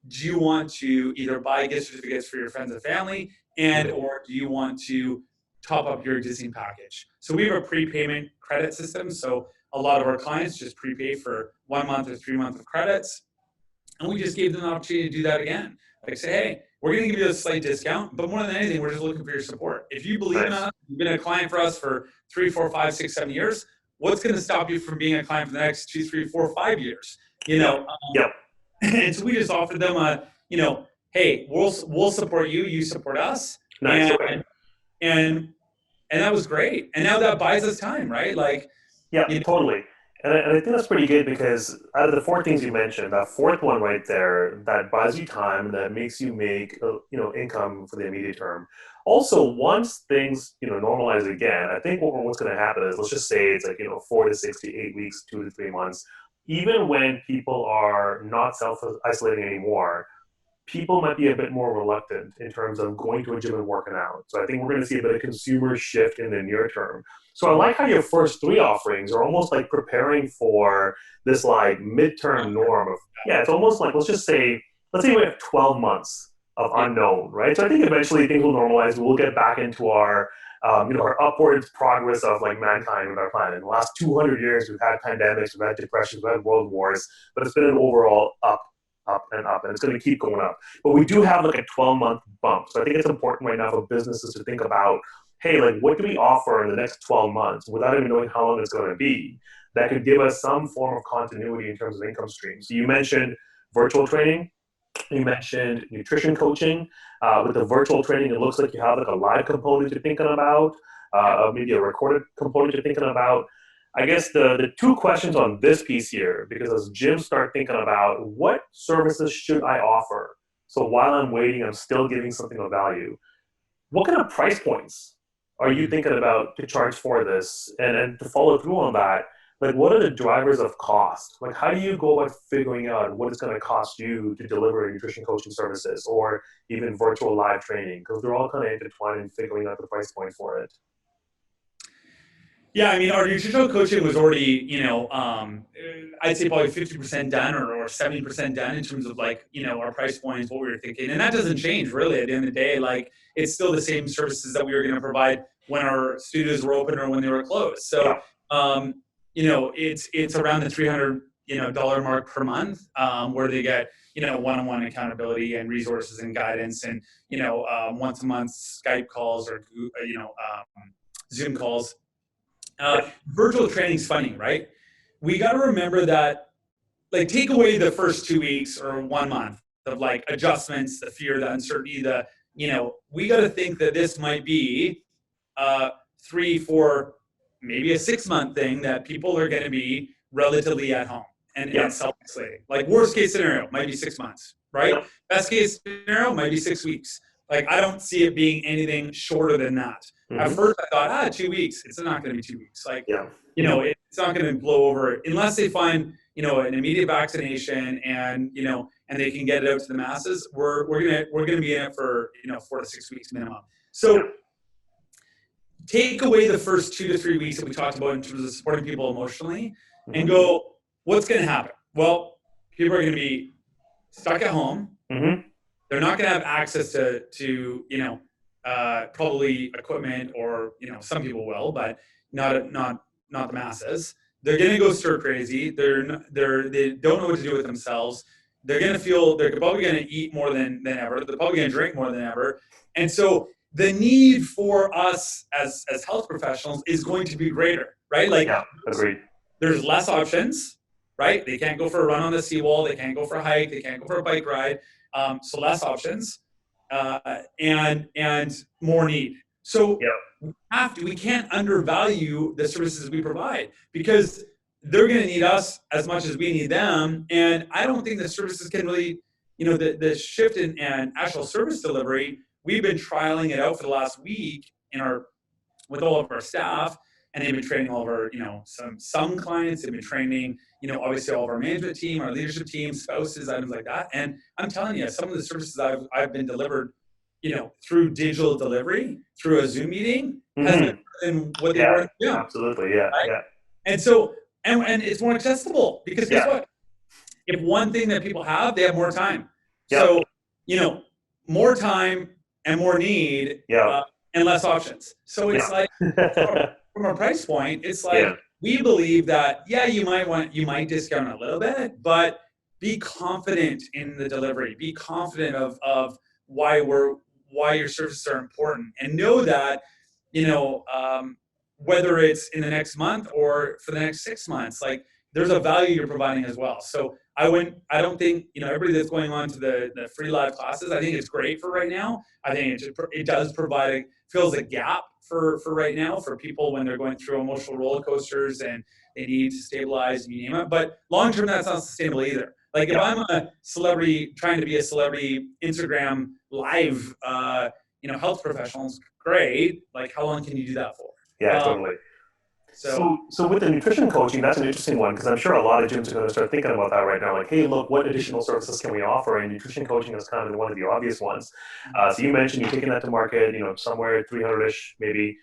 Do you want to either buy gift certificates for your friends and family, or do you want to top up your existing package? So we have a prepayment credit system. So a lot of our clients just prepay for 1 month or 3 months of credits. And we just gave them the opportunity to do that again. Like, say, hey, we're going to give you a slight discount, but more than anything, we're just looking for your support. If you believe in us, you've been a client for us for 3, 4, 5, 6, 7 years, what's going to stop you from being a client for the next 2, 3, 4, 5 years? And so we just offered them hey, we'll support you, you support us. Nice. And that was great. And now that buys us time, right? Like, totally. And I think that's pretty good, because out of the 4 things you mentioned, that fourth one right there, that buys you time, that makes you make income for the immediate term. Also, once things normalize again, I think what's going to happen is, let's just say it's like 4 to 6 to 8 weeks, 2 to 3 months. Even when people are not self-isolating anymore, people might be a bit more reluctant in terms of going to a gym and working out. So I think we're going to see a bit of consumer shift in the near term. So I like how your first 3 offerings are almost like preparing for this like midterm norm of, it's almost like, let's say we have 12 months of unknown, right? So I think eventually things will normalize. We'll get back into our upward progress of like mankind with our planet. In the last 200 years, we've had pandemics, we've had depressions, we've had world wars, but it's been an overall up and up, and it's going to keep going up. But we do have like a 12-month bump. So I think it's important right now for businesses to think about, hey, like, what do we offer in the next 12 months without even knowing how long it's going to be, that could give us some form of continuity in terms of income streams. So you mentioned virtual training. You mentioned nutrition coaching. With the virtual training, it looks like you have like a live component you're thinking about, maybe a recorded component you're thinking about. I guess the 2 questions on this piece here, because as gyms start thinking about what services should I offer, so while I'm waiting, I'm still giving something of value. What kind of price points are you thinking about to charge for this? And to follow through on that, like, what are the drivers of cost? Like, how do you go about figuring out what it's going to cost you to deliver nutrition coaching services or even virtual live training? Because they're all kind of intertwined in figuring out the price point for it. Yeah, I mean, our nutritional coaching was already, I'd say probably 50% done or 70% done in terms of like, our price points, what we were thinking. And that doesn't change really at the end of the day. Like, it's still the same services that we were going to provide when our studios were open or when they were closed. So, it's around the $300 dollar mark per month, where they get, one-on-one accountability and resources and guidance, and once a month Skype calls or Zoom calls. Virtual training's funny, right? We got to remember that, like, take away the first 2 weeks or 1 month of like adjustments, the fear, the uncertainty, we got to think that this might be 3, 4, maybe a 6-month thing that people are going to be relatively at home and self-isolating. Like, worst case scenario might be 6 months, right? Yep. Best case scenario might be 6 weeks. Like, I don't see it being anything shorter than that. At first I thought, 2 weeks. It's not going to be 2 weeks. Like, it's not going to blow over unless they find, an immediate vaccination and they can get it out to the masses. We're gonna be in it for 4 to 6 weeks minimum. So take away the first 2 to 3 weeks that we talked about in terms of supporting people emotionally, and go, what's going to happen? Well, people are going to be stuck at home. They're not going to have access to probably equipment, or some people will, but not the masses. They're going to go stir crazy. They don't know what to do with themselves. They're going to feel, they're probably going to eat more than ever. They're probably going to drink more than ever. And so the need for us as health professionals is going to be greater, right? Like, agreed. There's less options, right? They can't go for a run on the seawall. They can't go for a hike. They can't go for a bike ride. So less options, and more need. So we can't undervalue the services we provide, because they're going to need us as much as we need them. And I don't think the services can really, the shift in actual service delivery, we've been trialing it out for the last week with all of our staff, and they've been training all of our, some clients. They've been training, obviously all of our management team, our leadership team, spouses, items like that. And I'm telling you, some of the services I've been delivered, through digital delivery, through a Zoom meeting, has been better than what they were. Yeah, absolutely. Yeah. Right? Yeah. And so, and it's more accessible, because guess what? If one thing that people have, they have more time. So, more time and more need, and less options. So it's like, from a price point, it's like, we believe that, you might discount a little bit, but be confident in the delivery. Be confident of why your services are important, and know that, whether it's in the next month or for the next 6 months, like, there's a value you're providing as well. So I don't think, everybody that's going on to the free live classes, I think it's great for right now. I think it does fills a gap for right now, for people when they're going through emotional roller coasters and they need to stabilize, and you name it. But long term, that's not sustainable either. Like, if I'm a celebrity trying to be a celebrity Instagram live, health professionals, great. Like, how long can you do that for? Yeah, totally. So with the nutrition coaching, that's an interesting one, because I'm sure a lot of gyms are going to start thinking about that right now. Like, hey, look, what additional services can we offer? And nutrition coaching is kind of one of the obvious ones. So you mentioned you're taking that to market, somewhere 300-ish maybe.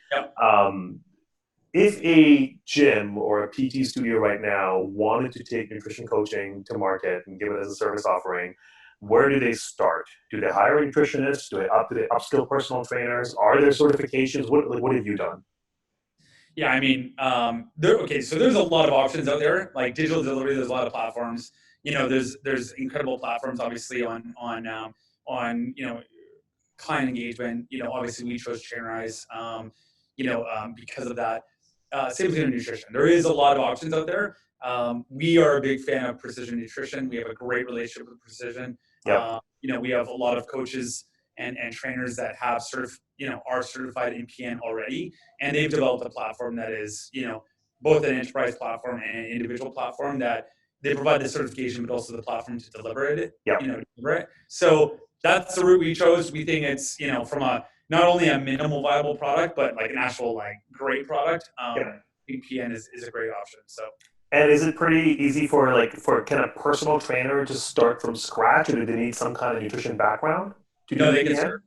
If a gym or a PT studio right now wanted to take nutrition coaching to market and give it as a service offering, where do they start? Do they hire a nutritionist? Do they upskill personal trainers? Are there certifications? What have you done? Yeah, I mean, so there's a lot of options out there, like digital delivery. There's a lot of platforms. There's incredible platforms, obviously, on client engagement. Obviously we chose Trainerize, because of that. Same thing in nutrition. There is a lot of options out there. We are a big fan of Precision Nutrition. We have a great relationship with Precision. We have a lot of coaches and trainers that have are certified in PN already, and they've developed a platform that is, both an enterprise platform and an individual platform, that they provide the certification, but also the platform to deliver it. So that's the route we chose. We think it's, from not only a minimal viable product, but like an actual great product. I think PN is a great option. So. And is it pretty easy for a kind of personal trainer to start from scratch, or do they need some kind of nutrition background? No, they can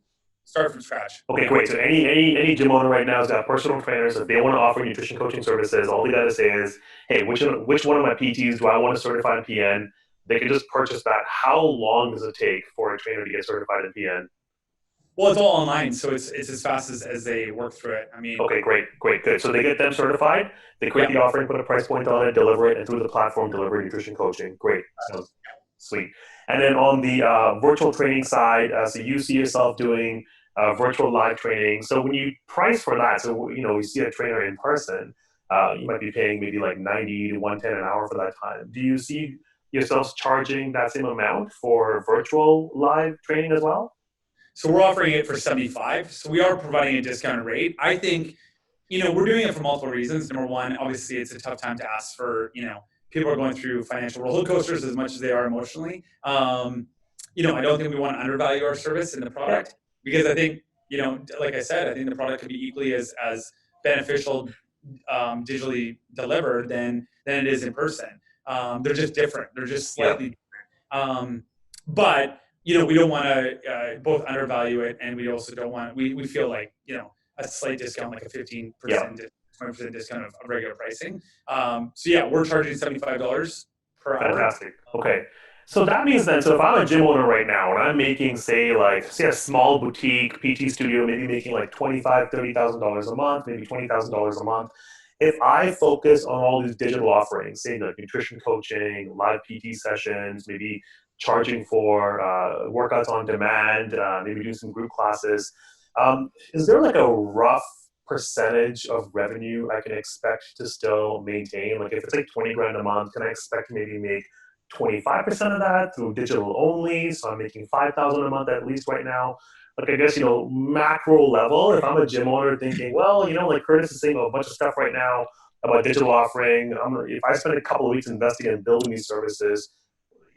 start from scratch. Okay, great. So any gym owner right now has got personal trainers. If they want to offer nutrition coaching services, all they got to say is, hey, which one of my PTs do I want to certify in PN? They can just purchase that. How long does it take for a trainer to get certified in PN? Well, it's all online, so it's as fast as they work through it. I mean. Okay, great, good. So they get them certified, they create the offering, put a price point on it, deliver it, and through the platform, deliver nutrition coaching. Great, sounds sweet. And then on the virtual training side, so you see yourself doing virtual live training. So when you price for that, so you see a trainer in person, you might be paying maybe like 90 to 110 an hour for that time. Do you see yourselves charging that same amount for virtual live training as well? So we're offering it for 75. So we are providing a discounted rate. I think, we're doing it for multiple reasons. Number one, obviously it's a tough time to ask for, people are going through financial roller coasters as much as they are emotionally. I don't think we want to undervalue our service and the Yeah, product because I think, like I said, I think the product could be equally as beneficial digitally delivered than it is in person. They're just different. They're just yeah, slightly but we don't want to both undervalue it, and we also don't want we feel like a slight discount, like a yeah. 15%, 20% discount of regular pricing. So yeah, we're charging $75 per hour. Fantastic. Okay. So that means then, so if I'm a gym owner right now and I'm making, say a small boutique PT studio, maybe making like 25, $30,000 a month, maybe $20,000 a month. If I focus on all these digital offerings, say like nutrition coaching, live PT sessions, maybe charging for workouts on demand, maybe do some group classes, is there like a rough percentage of revenue I can expect to still maintain? Like if it's like 20 grand a month, can I expect to maybe make 25% of that through digital only? So I'm making 5,000 a month at least right now. Like I guess, macro level, if I'm a gym owner thinking, well, like Curtis is saying a bunch of stuff right now about digital offering. If I spend a couple of weeks investing in building these services,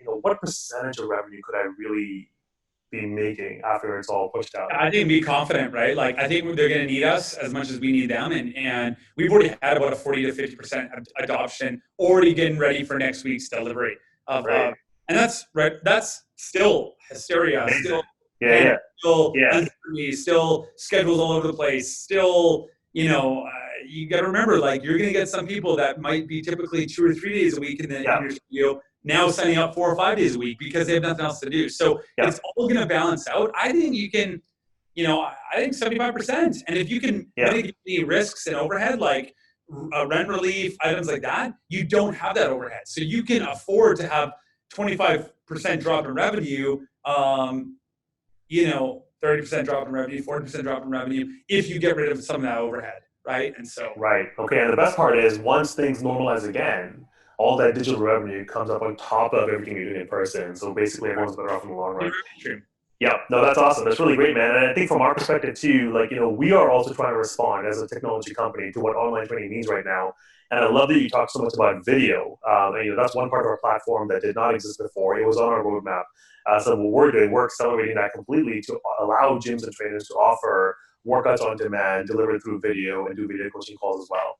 what percentage of revenue could I really be making after it's all pushed out? I think be confident, right? Like I think they're going to need us as much as we need them, and we've already had about a 40 to 50% adoption, already getting ready for next week's delivery of, Right. and that's right. That's still hysteria, Amazing. still Yeah, panic, yeah, still yeah, uncertainty, still schedules all over the place, still you got to remember, like you're going to get some people that might be typically 2 or 3 days a week in yeah, your studio now signing up 4 or 5 days a week because they have nothing else to do. So yeah, it's all going to balance out. I think you can, I think 75%. And if you can yeah. mitigate the risks and overhead, like rent relief, items like that, you don't have that overhead. So you can afford to have 25% drop in revenue, 30% drop in revenue, 40% drop in revenue, if you get rid of some of that overhead, right? And so, Right. Okay. And the best part is once things normalize again, all that digital revenue comes up on top of everything you're doing in person. So basically, everyone's better off in the long run. true. Yeah, no, that's awesome. That's really great, man. And I think from our perspective too, like, we are also trying to respond as a technology company to what online training means right now. And I love that you talk so much about video. And, that's one part of our platform that did not exist before. It was on our roadmap. So what we're doing, we're accelerating that completely to allow gyms and trainers to offer workouts on demand, delivered through video, and do video coaching calls as well.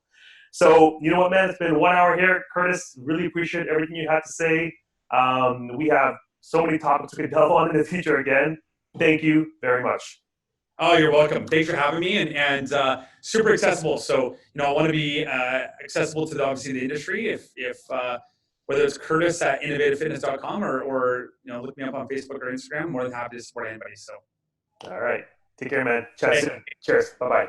So, you know what, man? It's been 1 hour here. Curtis, really appreciate everything you had to say. We have so many topics we could delve on in the future again. Thank you very much. Oh, you're welcome. Thanks for having me, and super accessible. So I want to be accessible to obviously the industry. If whether it's Curtis at innovativefitness.com or look me up on Facebook or Instagram, more than happy to support anybody. So, All right. Take care, man. Chat okay. soon. Cheers. Bye bye.